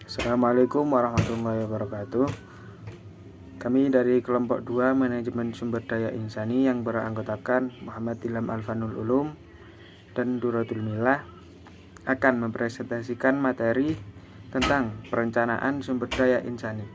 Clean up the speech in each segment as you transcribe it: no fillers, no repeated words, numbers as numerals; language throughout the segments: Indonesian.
Assalamualaikum warahmatullahi wabarakatuh. Kami dari kelompok 2 Manajemen Sumber Daya Insani yang beranggotakan Muhammad Ilham Alfanul Ulum dan Duratul Milah akan mempresentasikan materi tentang perencanaan sumber daya insani.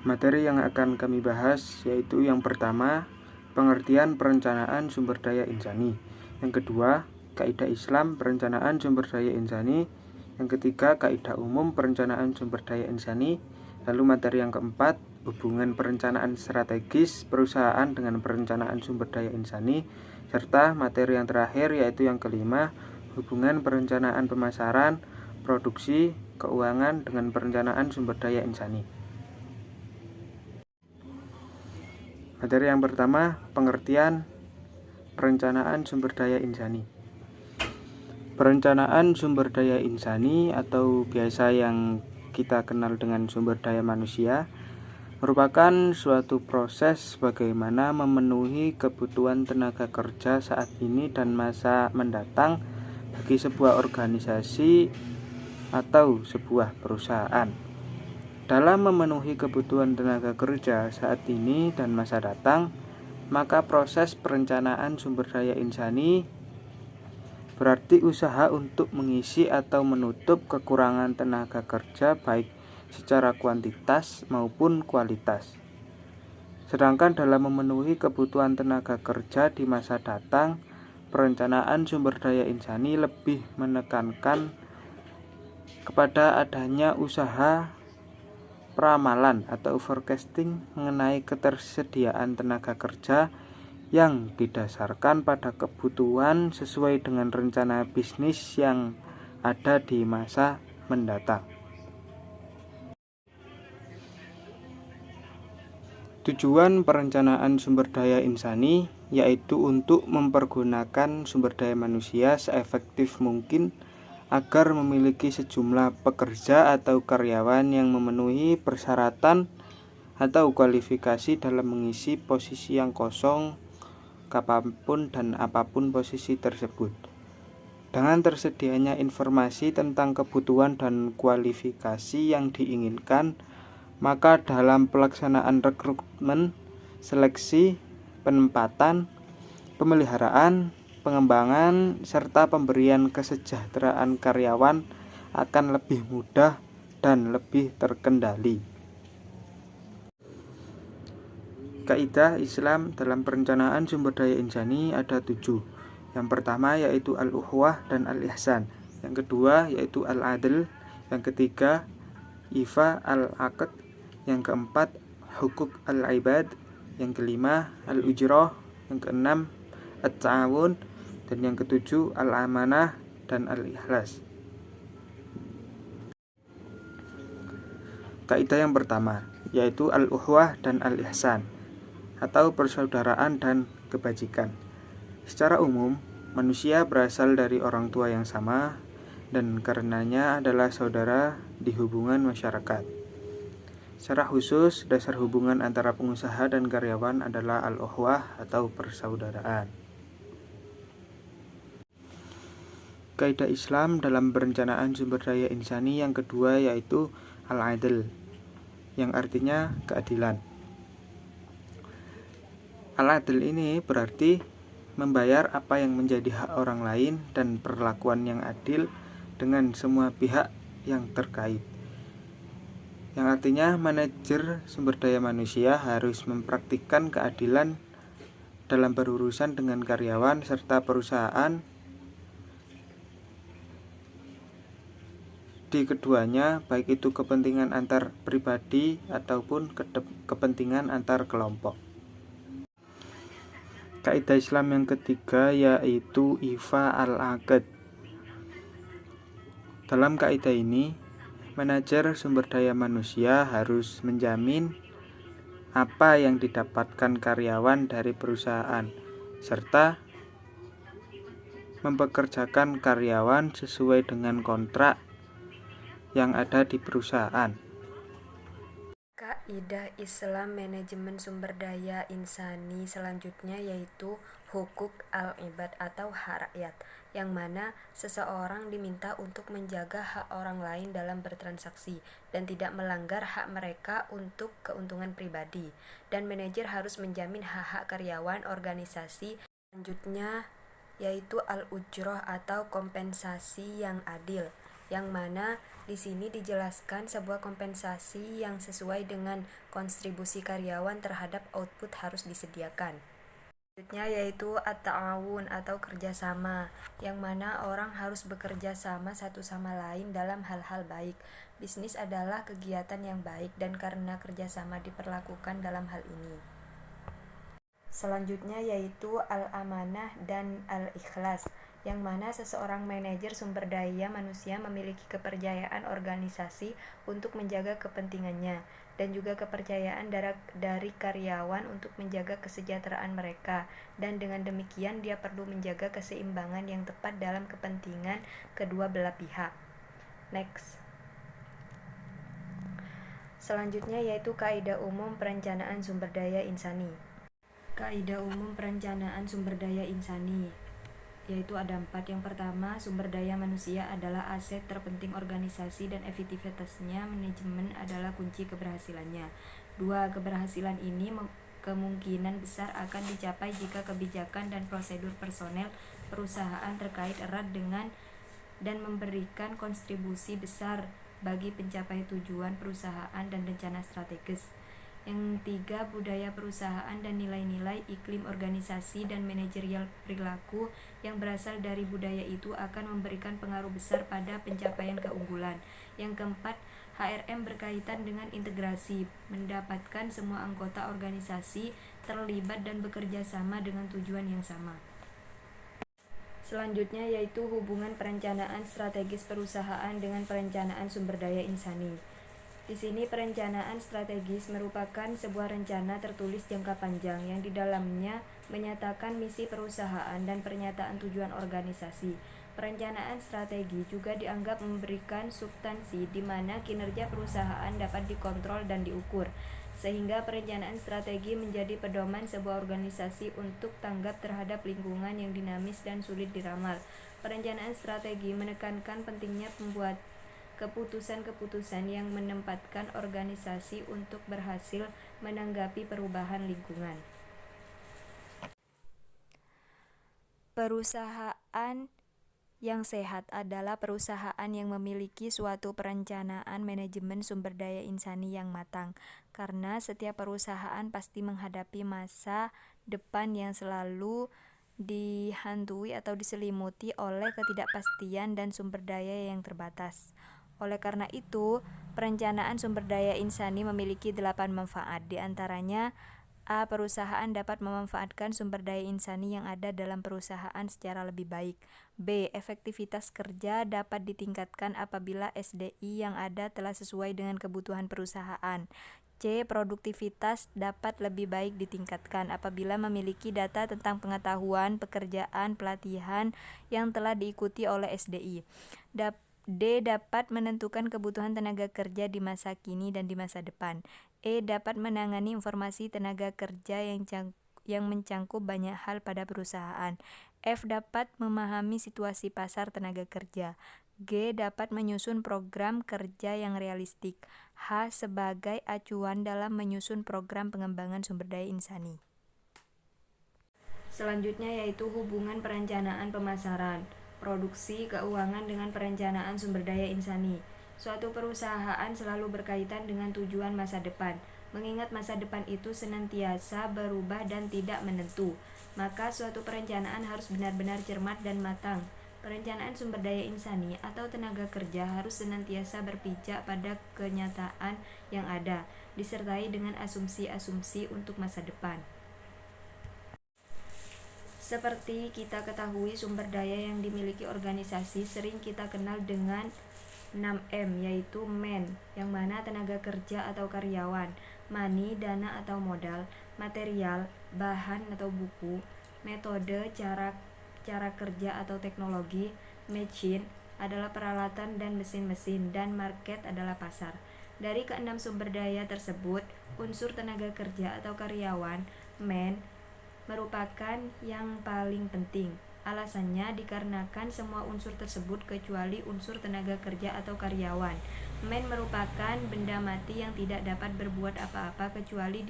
Materi yang akan kami bahas yaitu yang pertama, pengertian perencanaan sumber daya insani. Yang kedua, kaidah Islam perencanaan sumber daya insani. Yang ketiga, kaidah umum perencanaan sumber daya insani. Lalu materi yang keempat, hubungan perencanaan strategis perusahaan dengan perencanaan sumber daya insani. Serta materi yang terakhir yaitu yang kelima, hubungan perencanaan pemasaran, produksi, keuangan dengan perencanaan sumber daya insani. Materi yang pertama, pengertian perencanaan sumber daya insani. Perencanaan sumber daya insani atau biasa yang kita kenal dengan sumber daya manusia merupakan suatu proses bagaimana memenuhi kebutuhan tenaga kerja saat ini dan masa mendatang bagi sebuah organisasi atau sebuah perusahaan. Dalam memenuhi kebutuhan tenaga kerja saat ini dan masa datang, maka proses perencanaan sumber daya insani berarti usaha untuk mengisi atau menutup kekurangan tenaga kerja baik secara kuantitas maupun kualitas. Sedangkan dalam memenuhi kebutuhan tenaga kerja di masa datang, perencanaan sumber daya insani lebih menekankan kepada adanya usaha peramalan atau forecasting mengenai ketersediaan tenaga kerja yang didasarkan pada kebutuhan sesuai dengan rencana bisnis yang ada di masa mendatang. Tujuan perencanaan sumber daya insani yaitu untuk mempergunakan sumber daya manusia seefektif mungkin agar memiliki sejumlah pekerja atau karyawan yang memenuhi persyaratan atau kualifikasi dalam mengisi posisi yang kosong kapanpun dan apapun posisi tersebut. Dengan tersedianya informasi tentang kebutuhan dan kualifikasi yang diinginkan, maka dalam pelaksanaan rekrutmen, seleksi, penempatan, pemeliharaan, pengembangan, serta pemberian kesejahteraan karyawan akan lebih mudah dan lebih terkendali. Kaidah Islam dalam perencanaan sumber daya insani ada 7. Yang pertama yaitu al-ukhuwah dan al-ihsan. Yang kedua yaitu al-adl. Yang ketiga ifa al-aqd. Yang keempat hukuk al-ibad. Yang kelima al-ujrah. Yang keenam at-ta'awun. Dan yang ketujuh al-amanah dan al-ikhlas. Kaidah yang pertama yaitu al-ukhuwah dan al-ihsan atau persaudaraan dan kebajikan. Secara umum, manusia berasal dari orang tua yang sama dan karenanya adalah saudara di hubungan masyarakat. Secara khusus, dasar hubungan antara pengusaha dan karyawan adalah al-ukhuwah atau persaudaraan. Kaidah Islam dalam perencanaan sumber daya insani yang kedua yaitu al-adl, yang artinya keadilan. Al-adl ini berarti membayar apa yang menjadi hak orang lain dan perlakuan yang adil dengan semua pihak yang terkait. Yang artinya manajer sumber daya manusia harus mempraktikkan keadilan dalam berurusan dengan karyawan serta perusahaan di keduanya, baik itu kepentingan antar pribadi ataupun kepentingan antar kelompok. Kaidah Islam yang ketiga yaitu ifa al-aqd. Dalam kaidah ini, manajer sumber daya manusia harus menjamin apa yang didapatkan karyawan dari perusahaan serta mempekerjakan karyawan sesuai dengan kontrak yang ada di perusahaan. Kaidah Islam Manajemen Sumber Daya Insani selanjutnya yaitu hukuk al-ibad atau hak rakyat, yang mana seseorang diminta untuk menjaga hak orang lain dalam bertransaksi dan tidak melanggar hak mereka untuk keuntungan pribadi, dan manajer harus menjamin hak-hak karyawan organisasi. Selanjutnya yaitu al-ujroh atau kompensasi yang adil, yang mana di sini dijelaskan sebuah kompensasi yang sesuai dengan kontribusi karyawan terhadap output harus disediakan. Selanjutnya yaitu at-ta'awun atau kerjasama, yang mana orang harus bekerja sama satu sama lain dalam hal-hal baik. Bisnis adalah kegiatan yang baik dan karena kerjasama diperlakukan dalam hal ini. Selanjutnya yaitu al-amanah dan al-ikhlas, yang mana seseorang manajer sumber daya manusia memiliki kepercayaan organisasi untuk menjaga kepentingannya dan juga kepercayaan dari karyawan untuk menjaga kesejahteraan mereka, dan dengan demikian dia perlu menjaga keseimbangan yang tepat dalam kepentingan kedua belah pihak. Next. Selanjutnya yaitu kaidah umum perencanaan sumber daya insani. Kaidah umum perencanaan sumber daya insani yaitu ada 4. Yang pertama, sumber daya manusia adalah aset terpenting organisasi dan efektivitasnya manajemen adalah kunci keberhasilannya. 2. Keberhasilan ini kemungkinan besar akan dicapai jika kebijakan dan prosedur personel perusahaan terkait erat dengan dan memberikan kontribusi besar bagi pencapaian tujuan perusahaan dan rencana strategis. Yang 3, budaya perusahaan dan nilai-nilai iklim organisasi dan manajerial perilaku yang berasal dari budaya itu akan memberikan pengaruh besar pada pencapaian keunggulan. Yang keempat, HRM berkaitan dengan integrasi, mendapatkan semua anggota organisasi terlibat dan bekerja sama dengan tujuan yang sama. Selanjutnya yaitu hubungan perencanaan strategis perusahaan dengan perencanaan sumber daya insani. Di sini perencanaan strategis merupakan sebuah rencana tertulis jangka panjang yang di dalamnya menyatakan misi perusahaan dan pernyataan tujuan organisasi. Perencanaan strategi juga dianggap memberikan substansi di mana kinerja perusahaan dapat dikontrol dan diukur, sehingga perencanaan strategi menjadi pedoman sebuah organisasi untuk tanggap terhadap lingkungan yang dinamis dan sulit diramal. Perencanaan strategi menekankan pentingnya pembuat keputusan-keputusan yang menempatkan organisasi untuk berhasil menanggapi perubahan lingkungan. Perusahaan yang sehat adalah perusahaan yang memiliki suatu perencanaan manajemen sumber daya insani yang matang, karena setiap perusahaan pasti menghadapi masa depan yang selalu dihantui atau diselimuti oleh ketidakpastian dan sumber daya yang terbatas. Oleh karena itu, perencanaan sumber daya insani memiliki 8 manfaat. Di antaranya, A. Perusahaan dapat memanfaatkan sumber daya insani yang ada dalam perusahaan secara lebih baik. B. Efektivitas kerja dapat ditingkatkan apabila SDI yang ada telah sesuai dengan kebutuhan perusahaan. C. Produktivitas dapat lebih baik ditingkatkan apabila memiliki data tentang pengetahuan, pekerjaan, pelatihan yang telah diikuti oleh SDI. D. Dapat menentukan kebutuhan tenaga kerja di masa kini dan di masa depan. E. Dapat menangani informasi tenaga kerja yang mencangkup banyak hal pada perusahaan. F. Dapat memahami situasi pasar tenaga kerja. G. Dapat menyusun program kerja yang realistik. H. Sebagai acuan dalam menyusun program pengembangan sumber daya insani. Selanjutnya yaitu hubungan perencanaan pemasaran, produksi, keuangan dengan perencanaan sumber daya insani. Suatu perusahaan selalu berkaitan dengan tujuan masa depan. Mengingat masa depan itu senantiasa berubah dan tidak menentu, maka suatu perencanaan harus benar-benar cermat dan matang. Perencanaan sumber daya insani atau tenaga kerja harus senantiasa berpijak pada kenyataan yang ada, disertai dengan asumsi-asumsi untuk masa depan. Seperti kita ketahui, sumber daya yang dimiliki organisasi sering kita kenal dengan 6M, yaitu man, yang mana tenaga kerja atau karyawan, money, dana atau modal, material, bahan atau buku, metode, cara kerja atau teknologi, machine adalah peralatan dan mesin-mesin, dan market adalah pasar. Dari keenam sumber daya tersebut, unsur tenaga kerja atau karyawan (man) merupakan yang paling penting. Alasannya dikarenakan semua unsur tersebut kecuali unsur tenaga kerja atau karyawan. Man merupakan benda mati yang tidak dapat berbuat apa-apa kecuali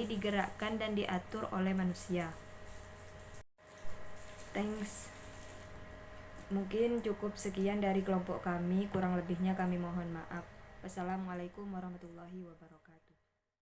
digerakkan dan diatur oleh manusia. Thanks. Mungkin cukup sekian dari kelompok kami, kurang lebihnya kami mohon maaf. Wassalamualaikum warahmatullahi wabarakatuh.